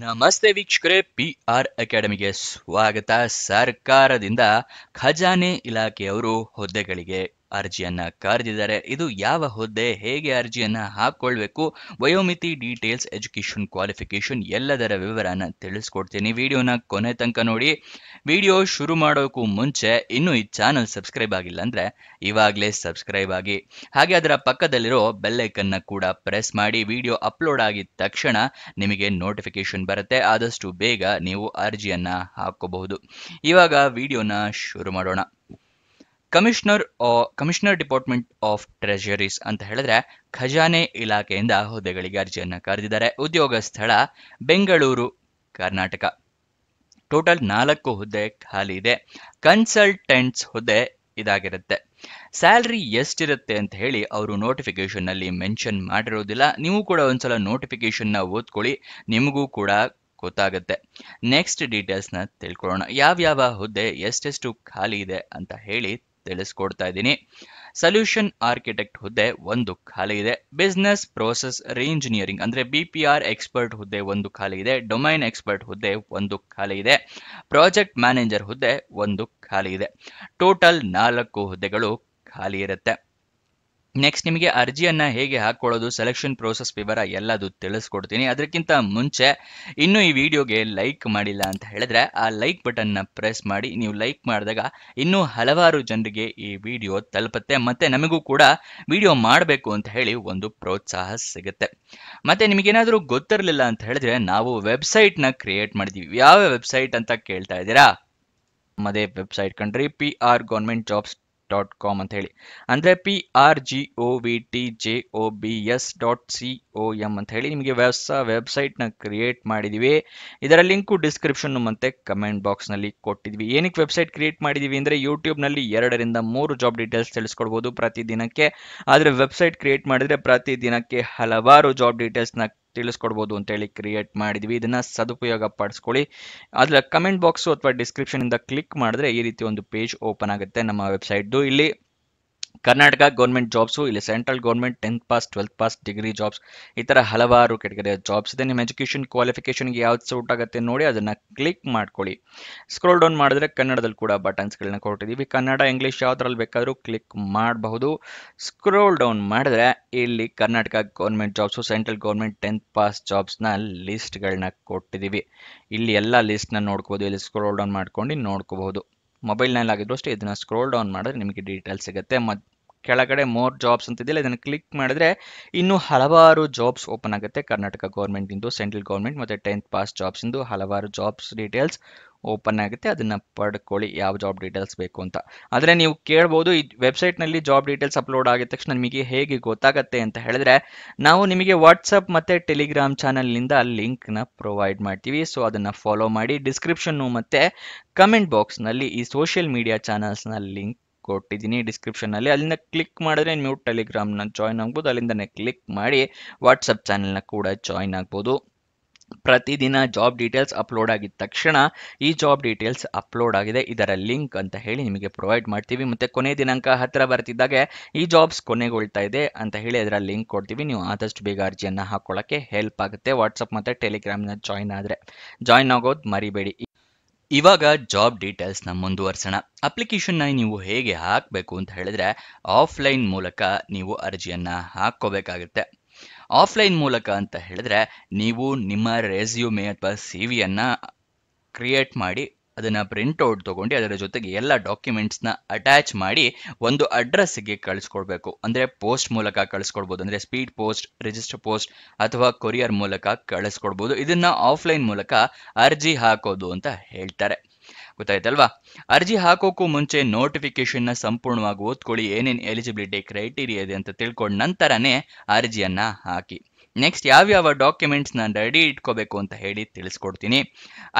ನಮಸ್ತೆ ವೀಕ್ಷಕರೇ, PR ಅಕಾಡೆಮಿಗೆ ಸ್ವಾಗತ. ಸರ್ಕಾರದಿಂದ ಖಜಾನೆ ಇಲಾಖೆಯವರು ಹುದ್ದೆಗಳಿಗೆ ಅರ್ಜಿಯನ್ನ ಕರೆದಿದ್ದಾರೆ. ಇದು ಯಾವ ಹುದ್ದೆ, ಹೇಗೆ ಅರ್ಜಿಯನ್ನ ಹಾಕೊಳ್ಬೇಕು, ವಯೋಮಿತಿ, ಡೀಟೇಲ್ಸ್, ಎಜುಕೇಶನ್, ಕ್ವಾಲಿಫಿಕೇಶನ್ ಎಲ್ಲದರ ವಿವರನ ತಿಳಿಸ್ಕೊಡ್ತೀನಿ. ವಿಡಿಯೋನ ಕೊನೆ ತನಕ ನೋಡಿ. ವಿಡಿಯೋ ಶುರು ಮಾಡೋಕ್ಕೂ ಮುಂಚೆ ಇನ್ನೂ ಈ ಚಾನಲ್ ಸಬ್ಸ್ಕ್ರೈಬ್ ಆಗಿಲ್ಲ ಅಂದ್ರೆ ಇವಾಗಲೇ ಸಬ್ಸ್ಕ್ರೈಬ್ ಆಗಿ, ಹಾಗೆ ಅದರ ಪಕ್ಕದಲ್ಲಿರೋ ಬೆಲ್ ಐಕನ್ನ ಕೂಡ ಪ್ರೆಸ್ ಮಾಡಿ. ವಿಡಿಯೋ ಅಪ್ಲೋಡ್ ಆಗಿದ ತಕ್ಷಣ ನಿಮಗೆ ನೋಟಿಫಿಕೇಶನ್ ಬರುತ್ತೆ. ಆದಷ್ಟು ಬೇಗ ನೀವು ಅರ್ಜಿಯನ್ನ ಹಾಕೋಬಹುದು. ಇವಾಗ ವಿಡಿಯೋನ ಶುರು ಮಾಡೋಣ. ಕಮಿಷನರ್ ಡಿಪಾರ್ಟ್ಮೆಂಟ್ ಆಫ್ ಟ್ರೆಜರೀಸ್ ಅಂತ ಹೇಳಿದ್ರೆ ಖಜಾನೆ ಇಲಾಖೆಯಿಂದ ಹುದ್ದೆಗಳಿಗೆ ಅರ್ಜಿಯನ್ನ ಕರೆದಿದ್ದಾರೆ. ಉದ್ಯೋಗ ಸ್ಥಳ ಬೆಂಗಳೂರು, ಕರ್ನಾಟಕ. ಟೋಟಲ್ 4 ಹುದ್ದೆ ಖಾಲಿ ಇದೆ. ಕನ್ಸಲ್ಟೆಂಟ್ಸ್ ಹುದ್ದೆ ಇದಾಗಿರುತ್ತೆ. ಸ್ಯಾಲ್ರಿ ಎಷ್ಟಿರುತ್ತೆ ಅಂತ ಹೇಳಿ ಅವರು ನೋಟಿಫಿಕೇಶನ್ ನಲ್ಲಿ ಮೆನ್ಷನ್ ಮಾಡಿರೋದಿಲ್ಲ. ನೀವು ಕೂಡ ಒಂದ್ಸಲ ನೋಟಿಫಿಕೇಶನ್ ನ ಓದ್ಕೊಳ್ಳಿ, ನಿಮಗೂ ಕೂಡ ಗೊತ್ತಾಗುತ್ತೆ. ನೆಕ್ಸ್ಟ್ ಡೀಟೇಲ್ಸ್ ನ ತಿಳ್ಕೊಳ್ಳೋಣ. ಯಾವ್ಯಾವ ಹುದ್ದೆ ಎಷ್ಟೆಷ್ಟು ಖಾಲಿ ಇದೆ ಅಂತ ಹೇಳಿ ತಿಳಿಸ್ಕೊಡ್ತಾ ಇದ್ದೀನಿ. ಸೊಲ್ಯೂಷನ್ ಆರ್ಕಿಟೆಕ್ಟ್ ಹುದ್ದೆ 1 ಖಾಲಿ ಇದೆ. ಬಿಸ್ನೆಸ್ ಪ್ರೋಸೆಸ್ ರೀಇಂಜಿನಿಯರಿಂಗ್ ಅಂದ್ರೆ BPR ಎಕ್ಸ್ಪರ್ಟ್ ಹುದ್ದೆ 1 ಖಾಲಿ ಇದೆ. ಡೊಮೈನ್ ಎಕ್ಸ್ಪರ್ಟ್ ಹುದ್ದೆ 1 ಖಾಲಿ ಇದೆ. ಪ್ರಾಜೆಕ್ಟ್ ಮ್ಯಾನೇಜರ್ ಹುದ್ದೆ 1 ಖಾಲಿ ಇದೆ. ಟೋಟಲ್ 4 ಹುದ್ದೆಗಳು ಖಾಲಿ ಇರುತ್ತೆ. ನೆಕ್ಸ್ಟ್ ನಿಮಗೆ ಅರ್ಜಿಯನ್ನ ಹೇಗೆ ಹಾಕೊಳ್ಳೋದು, ಸೆಲೆಕ್ಷನ್ ಪ್ರೋಸೆಸ್ ವಿವರ ಎಲ್ಲದು ತಿಳಿಸ್ಕೊಡ್ತೀನಿ. ಅದಕ್ಕಿಂತ ಮುಂಚೆ ಇನ್ನು ಈ ವಿಡಿಯೋಗೆ ಲೈಕ್ ಮಾಡಿಲ್ಲ ಅಂತ ಹೇಳಿದ್ರೆ ಆ ಲೈಕ್ ಬಟನ್ ನ ಪ್ರೆಸ್ ಮಾಡಿ. ನೀವು ಲೈಕ್ ಮಾಡಿದಾಗ ಇನ್ನೂ ಹಲವಾರು ಜನರಿಗೆ ಈ ವಿಡಿಯೋ ತಲುಪುತ್ತೆ, ಮತ್ತೆ ನಮಗೂ ಕೂಡ ವಿಡಿಯೋ ಮಾಡಬೇಕು ಅಂತ ಹೇಳಿ ಒಂದು ಪ್ರೋತ್ಸಾಹ ಸಿಗುತ್ತೆ. ಮತ್ತೆ ನಿಮಗೇನಾದ್ರೂ ಗೊತ್ತಿರಲಿಲ್ಲ ಅಂತ ಹೇಳಿದ್ರೆ ನಾವು ವೆಬ್ಸೈಟ್ ನ ಕ್ರಿಯೇಟ್ ಮಾಡಿದೀವಿ. ಯಾವ ವೆಬ್ಸೈಟ್ ಅಂತ ಕೇಳ್ತಾ ಇದ್ದೀರಾ? ನಮ್ಮದೇ ವೆಬ್ಸೈಟ್ ಕಂಡ್ರಿ, prgovernmentjobs.com ಅಂತ ಹೇಳಿ, ಅಂದ್ರೆ prgovtjobs.com ಅಂತ ಹೇಳಿ ನಿಮಗೆ ಹೊಸ ವೆಬ್ಸೈಟ್ ನ ಕ್ರಿಯೇಟ್ ಮಾಡಿದೀವಿ. ಇದರ ಲಿಂಕು ಡಿಸ್ಕ್ರಿಪ್ಷನ್ ಮತ್ತೆ ಕಮೆಂಟ್ ಬಾಕ್ಸ್ ನಲ್ಲಿ ಕೊಟ್ಟಿದ್ವಿ. ಏನಕ್ಕೆ ವೆಬ್ಸೈಟ್ ಕ್ರಿಯೇಟ್ ಮಾಡಿದೀವಿ ಅಂದ್ರೆ ಯೂಟ್ಯೂಬ್ ನಲ್ಲಿ 2 ರಿಂದ 3 ಜಾಬ್ ಡೀಟೇಲ್ಸ್ ತಿಳಿಸ್ಕೊಡ್ಬೋದು ಪ್ರತಿದಿನಕ್ಕೆ. ಆದ್ರೆ ವೆಬ್ಸೈಟ್ ಕ್ರಿಯೇಟ್ ಮಾಡಿದ್ರೆ ಪ್ರತಿದಿನಕ್ಕೆ ಹಲವಾರು ಜಾಬ್ ಡೀಟೇಲ್ಸ್ ನ ತಿಳಿಸ್ಕೊಡ್ಬೋದು ಅಂತ ಹೇಳಿ ಕ್ರಿಯೇಟ್ ಮಾಡಿದ್ವಿ. ಇದನ್ನ ಸದುಪಯೋಗ ಪಡಿಸ್ಕೊಳ್ಳಿ. ಅದ್ರ ಕಮೆಂಟ್ ಬಾಕ್ಸ್ ಅಥವಾ ಡಿಸ್ಕ್ರಿಪ್ಷನ್ ಇಂದ ಕ್ಲಿಕ್ ಮಾಡಿದ್ರೆ ಈ ರೀತಿ ಒಂದು ಪೇಜ್ ಓಪನ್ ಆಗುತ್ತೆ ನಮ್ಮ ವೆಬ್ಸೈಟ್. ಇಲ್ಲಿ ಕರ್ನಾಟಕ ಗೌರ್ಮೆಂಟ್ ಜಾಬ್ಸು, ಇಲ್ಲಿ central government 10th pass 12th pass degree jobs, ಈ ತರ ಹಲವಾರು ಕೆಟಗರಿಯ ಜಾಬ್ಸ್ ಇದೆ. ನಿಮ್ಮ ಎಜುಕೇಶನ್ ಕ್ವಾಲಿಫಿಕೇಶನ್ಗೆ ಯಾವ್ದು ಸೂಟ್ ಆಗುತ್ತೆ ನೋಡಿ ಅದನ್ನ ಕ್ಲಿಕ್ ಮಾಡ್ಕೊಳ್ಳಿ. ಸ್ಕ್ರೋಲ್ ಡೌನ್ ಮಾಡಿದ್ರೆ ಕನ್ನಡದಲ್ಲಿ ಕೂಡ ಬಟನ್ಸ್ಗಳನ್ನ ಕೊಟ್ಟಿದ್ದೀವಿ. ಕನ್ನಡ, ಇಂಗ್ಲಿಷ್ ಯಾವ್ದ್ರಲ್ಲಿ ಬೇಕಾದ್ರೂ ಕ್ಲಿಕ್ ಮಾಡಬಹುದು. ಸ್ಕ್ರೋಲ್ ಡೌನ್ ಮಾಡಿದ್ರೆ ಇಲ್ಲಿ Karnataka government jobs, central government 10th pass ಜಾಬ್ಸ್ನ ಲಿಸ್ಟ್ಗಳನ್ನ ಕೊಟ್ಟಿದ್ದೀವಿ. ಇಲ್ಲಿ ಎಲ್ಲ ಲಿಸ್ಟ್ನ ನೋಡ್ಕೋಬಹುದು. ಇಲ್ಲಿ ಸ್ಕ್ರೋಲ್ ಡೌನ್ ಮಾಡ್ಕೊಂಡು ನೋಡ್ಕೋಬಹುದು. ಮೊಬೈಲ್ನಲ್ಲಿ ಆಗಿದ್ರು ಅಷ್ಟೇ ಇದನ್ನ ಸ್ಕ್ರೋಲ್ ಡೌನ್ ಮಾಡಿದ್ರೆ ನಿಮಗೆ ಡೀಟೇಲ್ಸ್ ಸಿಗುತ್ತೆ. ಕೆಳಗಡೆ ಮೋರ್ ಜಾಬ್ಸ್ ಅಂತಿದೆಯಲ್ಲ, ಇದನ್ನು ಕ್ಲಿಕ್ ಮಾಡಿದ್ರೆ ಇನ್ನೂ ಹಲವಾರು ಜಾಬ್ಸ್ ಓಪನ್ ಆಗುತ್ತೆ. ಕರ್ನಾಟಕ ಗೌರ್ಮೆಂಟ್ ಇಂದು, ಸೆಂಟ್ರಲ್ ಗೌರ್ಮೆಂಟ್ ಮತ್ತೆ 10th ಪಾಸ್ ಜಾಬ್ಸ್ ಇಂದು ಹಲವಾರು ಜಾಬ್ಸ್ ಡೀಟೇಲ್ಸ್ ಓಪನ್ ಆಗುತ್ತೆ. ಅದನ್ನ ಪಡ್ಕೊಳ್ಳಿ ಯಾವ ಜಾಬ್ ಡೀಟೇಲ್ಸ್ ಬೇಕು ಅಂತ. ಆದರೆ ನೀವು ಕೇಳ್ಬೋದು, ಈ ವೆಬ್ಸೈಟ್ ನಲ್ಲಿ ಜಾಬ್ ಡೀಟೇಲ್ಸ್ ಅಪ್ಲೋಡ್ ಆಗಿದ ತಕ್ಷಣ ನಿಮಗೆ ಹೇಗೆ ಗೊತ್ತಾಗುತ್ತೆ ಅಂತ ಹೇಳಿದ್ರೆ, ನಾವು ನಿಮಗೆ ವಾಟ್ಸಪ್ ಮತ್ತೆ ಟೆಲಿಗ್ರಾಮ್ ಚಾನಲ್ ನಿಂದ ಲಿಂಕ್ ನ ಪ್ರೊವೈಡ್ ಮಾಡ್ತೀವಿ. ಸೊ ಅದನ್ನ ಫಾಲೋ ಮಾಡಿ. ಡಿಸ್ಕ್ರಿಪ್ಷನ್ ಮತ್ತೆ ಕಮೆಂಟ್ ಬಾಕ್ಸ್ ನಲ್ಲಿ ಈ ಸೋಷಿಯಲ್ ಮೀಡಿಯಾ ಚಾನಲ್ಸ್ ನ ಲಿಂಕ್ ಕೊಟ್ಟಿದ್ದೀನಿ ಡಿಸ್ಕ್ರಿಪ್ಷನ್ ನಲ್ಲಿ. ಅಲ್ಲಿಂದ ಕ್ಲಿಕ್ ಮಾಡಿದ್ರೆ ನೀವು ಟೆಲಿಗ್ರಾಮ್ ನ ಜಾಯ್ನ್ ಆಗ್ಬೋದು. ಅಲ್ಲಿಂದನೇ ಕ್ಲಿಕ್ ಮಾಡಿ ವಾಟ್ಸಪ್ ಚಾನೆಲ್ ನ ಕೂಡ ಜಾಯ್ನ್ ಆಗ್ಬೋದು. ಪ್ರತಿದಿನ ಜಾಬ್ ಡೀಟೇಲ್ಸ್ ಅಪ್ಲೋಡ್ ಆಗಿದ ತಕ್ಷಣ ಈ ಜಾಬ್ ಡೀಟೇಲ್ಸ್ ಅಪ್ಲೋಡ್ ಆಗಿದೆ, ಇದರ ಲಿಂಕ್ ಅಂತ ಹೇಳಿ ನಿಮಗೆ ಪ್ರೊವೈಡ್ ಮಾಡ್ತೀವಿ. ಮತ್ತೆ ಕೊನೆ ದಿನಾಂಕ ಹತ್ತಿರ ಬರ್ತಿದ್ದಾಗೆ ಈ ಜಾಬ್ಸ್ ಕೊನೆಗೊಳ್ತಾ ಇದೆ ಅಂತ ಹೇಳಿ ಅದರ ಲಿಂಕ್ ಕೊಡ್ತೀವಿ. ನೀವು ಆದಷ್ಟು ಬೇಗ ಅರ್ಜಿಯನ್ನ ಹಾಕೊಳ್ಳಕ್ಕೆ ಹೆಲ್ಪ್ ಆಗುತ್ತೆ. ವಾಟ್ಸಪ್ ಮತ್ತೆ ಟೆಲಿಗ್ರಾಮ್ ನ ಜಾಯ್ನ್ ಆಗೋದು ಮರಿಬೇಡಿ. ಇವಾಗ ಜಾಬ್ ಡೀಟೇಲ್ಸ್ ನ ಮುಂದುವರ್ಸೋಣ. ಅಪ್ಲಿಕೇಶನ್ ನ ನೀವು ಹೇಗೆ ಹಾಕಬೇಕು ಅಂತ ಹೇಳಿದ್ರೆ, ಆಫ್ಲೈನ್ ಮೂಲಕ ನೀವು ಅರ್ಜಿಯನ್ನ ಹಾಕೋಬೇಕಾಗುತ್ತೆ. ಆಫ್ಲೈನ್ ಮೂಲಕ ಅಂತ ಹೇಳಿದ್ರೆ ನೀವು ನಿಮ್ಮ ರೆಸ್ಯೂಮೆ ಅಥವಾ ಸಿವಿಯನ್ನ ಕ್ರಿಯೇಟ್ ಮಾಡಿ ಅದನ್ನ ಪ್ರಿಂಟ್ಔಟ್ ತಗೊಂಡು ಅದರ ಜೊತೆಗೆ ಎಲ್ಲ ಡಾಕ್ಯುಮೆಂಟ್ಸ್ನ ಅಟ್ಯಾಚ್ ಮಾಡಿ ಒಂದು ಅಡ್ರೆಸ್ಗೆ ಕಳಿಸ್ಕೊಡ್ಬೇಕು. ಅಂದ್ರೆ ಪೋಸ್ಟ್ ಮೂಲಕ ಕಳಿಸ್ಕೊಡ್ಬೋದು, ಅಂದ್ರೆ ಸ್ಪೀಡ್ ಪೋಸ್ಟ್, ರಿಜಿಸ್ಟರ್ ಪೋಸ್ಟ್ ಅಥವಾ ಕೊರಿಯರ್ ಮೂಲಕ ಕಳಿಸ್ಕೊಡ್ಬೋದು. ಇದನ್ನ ಆಫ್ಲೈನ್ ಮೂಲಕ ಅರ್ಜಿ ಹಾಕೋದು ಅಂತ ಹೇಳ್ತಾರೆ. ಗೊತ್ತಾಯ್ತಲ್ವಾ? ಅರ್ಜಿ ಹಾಕೋಕ್ಕೂ ಮುಂಚೆ ನೋಟಿಫಿಕೇಶನ್ ನ ಸಂಪೂರ್ಣವಾಗಿ ಓದ್ಕೊಳ್ಳಿ. ಏನೇನು ಎಲಿಜಿಬಿಲಿಟಿ ಕ್ರೈಟೀರಿಯಾ ಇದೆ ಅಂತ ತಿಳ್ಕೊಂಡ ನಂತರನೇ ಅರ್ಜಿಯನ್ನ ಹಾಕಿ. ನೆಕ್ಸ್ಟ್ ಯಾವ್ಯಾವ ಡಾಕ್ಯುಮೆಂಟ್ಸ್ ನ ರೆಡಿ ಇಟ್ಕೋಬೇಕು ಅಂತ ಹೇಳಿ ತಿಳಿಸ್ಕೊಡ್ತೀನಿ.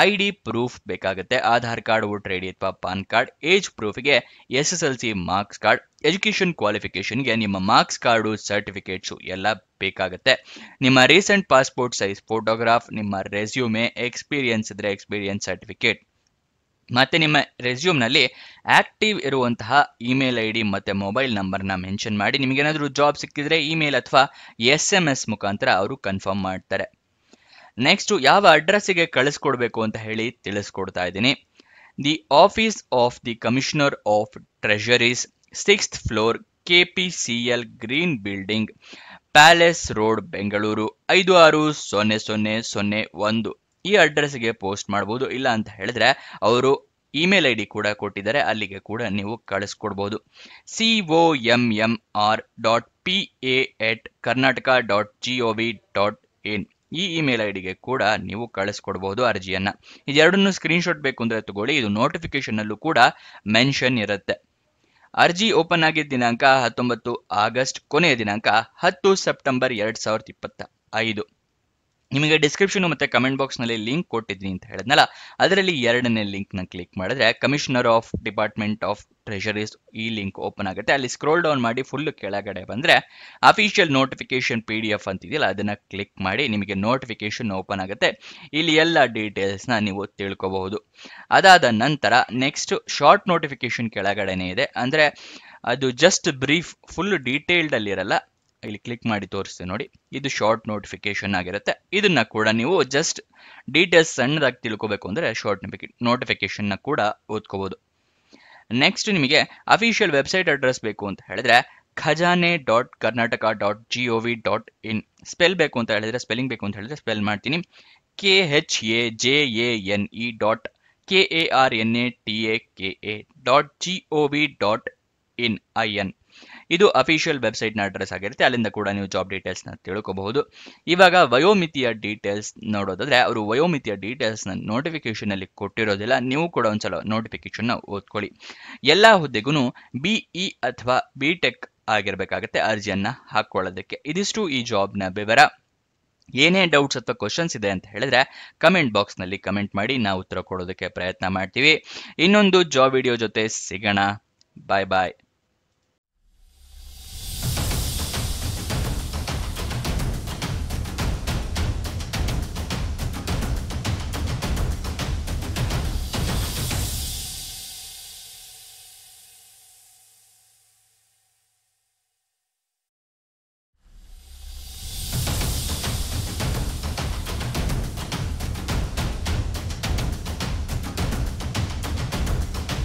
ID ಪ್ರೂಫ್ ಬೇಕಾಗುತ್ತೆ, ಆಧಾರ್ ಕಾರ್ಡ್, ವೋಟರ್ ID ಅಥವಾ ಪಾನ್ ಕಾರ್ಡ್. ಏಜ್ ಪ್ರೂಫ್ಗೆ SSLC ಮಾರ್ಕ್ಸ್ ಕಾರ್ಡ್. ಎಜುಕೇಶನ್ ಕ್ವಾಲಿಫಿಕೇಶನ್ಗೆ ನಿಮ್ಮ ಮಾರ್ಕ್ಸ್ ಕಾರ್ಡು, ಸರ್ಟಿಫಿಕೇಟ್ಸು ಎಲ್ಲ ಬೇಕಾಗುತ್ತೆ. ನಿಮ್ಮ ರೀಸೆಂಟ್ ಪಾಸ್ಪೋರ್ಟ್ ಸೈಜ್ ಫೋಟೋಗ್ರಾಫ್, ನಿಮ್ಮ ರೆಸ್ಯೂಮೆ, ಎಕ್ಸ್ಪೀರಿಯನ್ಸ್ ಇದ್ರೆ ಎಕ್ಸ್ಪೀರಿಯನ್ಸ್ ಸರ್ಟಿಫಿಕೇಟ್, ಮತ್ತೆ ನಿಮ್ಮ ರೆಸ್ಯೂಮ್ ನಲ್ಲಿ ಆಕ್ಟಿವ್ ಇರುವಂತಹ ಇಮೇಲ್ ID ಮತ್ತೆ ಮೊಬೈಲ್ ನಂಬರ್ನ ಮೆನ್ಷನ್ ಮಾಡಿ. ನಿಮಗೇನಾದ್ರೂ ಜಾಬ್ ಸಿಕ್ಕಿದ್ರೆ ಇಮೇಲ್ ಅಥವಾ SMS ಮುಖಾಂತರ ಅವರು ಕನ್ಫರ್ಮ್ ಮಾಡ್ತಾರೆ. ನೆಕ್ಸ್ಟ್ ಯಾವ ಅಡ್ರೆಸ್ಸಿಗೆ ಕಳಿಸ್ಕೊಡ್ಬೇಕು ಅಂತ ಹೇಳಿ ತಿಳಿಸ್ಕೊಡ್ತಾ ಇದ್ದೀನಿ. The office of the commissioner of treasuries, 6th floor, KPCL green building, palace road, Bengaluru 560001. ಈ ಅಡ್ರೆಸ್ಗೆ ಪೋಸ್ಟ್ ಮಾಡಬಹುದು. ಇಲ್ಲ ಅಂತ ಹೇಳಿದ್ರೆ ಅವರು ಇಮೇಲ್ ID ಕೂಡ ಕೊಟ್ಟಿದ್ದಾರೆ, ಅಲ್ಲಿಗೆ ಕೂಡ ನೀವು ಕಳಿಸ್ಕೊಡ್ಬೋದು. COMMR.PA@karnataka.gov.in ಈ ಇಮೇಲ್ ಐಡಿಗೆ ಕೂಡ ನೀವು ಕಳಿಸ್ಕೊಡ್ಬಹುದು ಅರ್ಜಿಯನ್ನ. ಇದೆರಡನ್ನು ಸ್ಕ್ರೀನ್ಶಾಟ್ ಬೇಕು ಅಂದ್ರೆ ತಗೊಳ್ಳಿ, ಇದು ನೋಟಿಫಿಕೇಶನ್ ಅಲ್ಲೂ ಕೂಡ ಮೆನ್ಷನ್ ಇರುತ್ತೆ. ಅರ್ಜಿ ಓಪನ್ ಆಗಿದ್ದ ದಿನಾಂಕ 19 ಆಗಸ್ಟ್, ಕೊನೆಯ ದಿನಾಂಕ 10 ಸೆಪ್ಟೆಂಬರ್ 2025. ನಿಮಗೆ ಡಿಸ್ಕ್ರಿಪ್ಷನ್ ಮತ್ತೆ ಕಮೆಂಟ್ ಬಾಕ್ಸ್ ನಲ್ಲಿ ಲಿಂಕ್ ಕೊಟ್ಟಿದ್ದೀನಿ ಅಂತ ಹೇಳಿದ್ನಲ್ಲ, ಅದರಲ್ಲಿ ಎರಡನೇ ಲಿಂಕ್ ನ ಕ್ಲಿಕ್ ಮಾಡಿದ್ರೆ ಕಮಿಷನರ್ ಆಫ್ ಡಿಪಾರ್ಟ್ಮೆಂಟ್ ಆಫ್ ಟ್ರೆಷರೀಸ್ ಈ ಲಿಂಕ್ ಓಪನ್ ಆಗುತ್ತೆ. ಅಲ್ಲಿ ಸ್ಕ್ರೋಲ್ ಡೌನ್ ಮಾಡಿ ಫುಲ್ ಕೆಳಗಡೆ ಬಂದ್ರೆ ಅಫಿಷಿಯಲ್ ನೋಟಿಫಿಕೇಶನ್ PDF ಅಂತಿದೆಯಲ್ಲ, ಅದನ್ನ ಕ್ಲಿಕ್ ಮಾಡಿ ನಿಮಗೆ ನೋಟಿಫಿಕೇಶನ್ ಓಪನ್ ಆಗುತ್ತೆ. ಇಲ್ಲಿ ಎಲ್ಲ ಡೀಟೇಲ್ಸ್ ನ ನೀವು ತಿಳ್ಕೋಬಹುದು. ಅದಾದ ನಂತರ ನೆಕ್ಸ್ಟ್ ಶಾರ್ಟ್ ನೋಟಿಫಿಕೇಶನ್ ಕೆಳಗಡೆನೆ ಇದೆ, ಅಂದ್ರೆ ಅದು ಜಸ್ಟ್ ಬ್ರೀಫ್, ಫುಲ್ ಡೀಟೇಲ್ಡ್ ಅಲ್ಲಿ ಇರಲ್ಲ. ಇಲ್ಲಿ ಕ್ಲಿಕ್ ಮಾಡಿ ತೋರಿಸ್ತೀನಿ ನೋಡಿ, ಇದು ಶಾರ್ಟ್ ನೋಟಿಫಿಕೇಶನ್ ಆಗಿರುತ್ತೆ. ಇದನ್ನ ಕೂಡ ನೀವು ಜಸ್ಟ್ ಡೀಟೇಲ್ಸ್ ಸಣ್ಣದಾಗಿ ತಿಳ್ಕೋಬೇಕು ಅಂದ್ರೆ ಶಾರ್ಟ್ ನೋಟಿಫಿಕೇಶನ್ ನ ಕೂಡ ಓದ್ಕೋಬಹುದು. ನೆಕ್ಸ್ಟ್ ನಿಮಗೆ ಅಫಿಷಿಯಲ್ ವೆಬ್ಸೈಟ್ ಅಡ್ರೆಸ್ ಬೇಕು ಅಂತ ಹೇಳಿದ್ರೆ khajane.karnataka.gov.in. ಸ್ಪೆಲ್ ಬೇಕು ಅಂತ ಹೇಳಿದ್ರೆ, ಸ್ಪೆಲ್ಲಿಂಗ್ ಬೇಕು ಅಂತ ಹೇಳಿದ್ರೆ ಸ್ಪೆಲ್ ಮಾಡ್ತೀನಿ, KHAJANE.KARNATAKA.gov.in. ಇದು ಅಫಿಷಿಯಲ್ ವೆಬ್ಸೈಟ್ ನ ಅಡ್ರೆಸ್ ಆಗಿರುತ್ತೆ. ಅಲ್ಲಿಂದ ಕೂಡ ನೀವು ಜಾಬ್ ಡೀಟೇಲ್ಸ್ ನ ತಿಳ್ಕೋಬಹುದು. ಇವಾಗ ವಯೋಮಿತಿಯ ಡೀಟೇಲ್ಸ್ ನೋಡೋದಾದ್ರೆ, ಅವರು ವಯೋಮಿತಿಯ ಡೀಟೇಲ್ಸ್ ನ ನೋಟಿಫಿಕೇಶನ್ ಅಲ್ಲಿ ಕೊಟ್ಟಿರೋದಿಲ್ಲ. ನೀವು ಕೂಡ ಒಂದ್ಸಲ ನೋಟಿಫಿಕೇಶನ್ ನ ಓದ್ಕೊಳ್ಳಿ. ಎಲ್ಲಾ ಹುದ್ದೆಗೂ BE ಅಥವಾ BTech ಆಗಿರ್ಬೇಕಾಗತ್ತೆ ಅರ್ಜಿಯನ್ನ ಹಾಕೊಳ್ಳೋದಕ್ಕೆ. ಇದಿಷ್ಟು ಈ ಜಾಬ್ ನ ವಿವರ. ಏನೇ ಡೌಟ್ಸ್ ಅಥವಾ ಕ್ವಶನ್ಸ್ ಇದೆ ಅಂತ ಹೇಳಿದ್ರೆ ಕಮೆಂಟ್ ಬಾಕ್ಸ್ ನಲ್ಲಿ ಕಮೆಂಟ್ ಮಾಡಿ, ನಾವು ಉತ್ತರ ಕೊಡೋದಕ್ಕೆ ಪ್ರಯತ್ನ ಮಾಡ್ತೀವಿ. ಇನ್ನೊಂದು ಜಾಬ್ ವಿಡಿಯೋ ಜೊತೆ ಸಿಗೋಣ. ಬಾಯ್ ಬಾಯ್.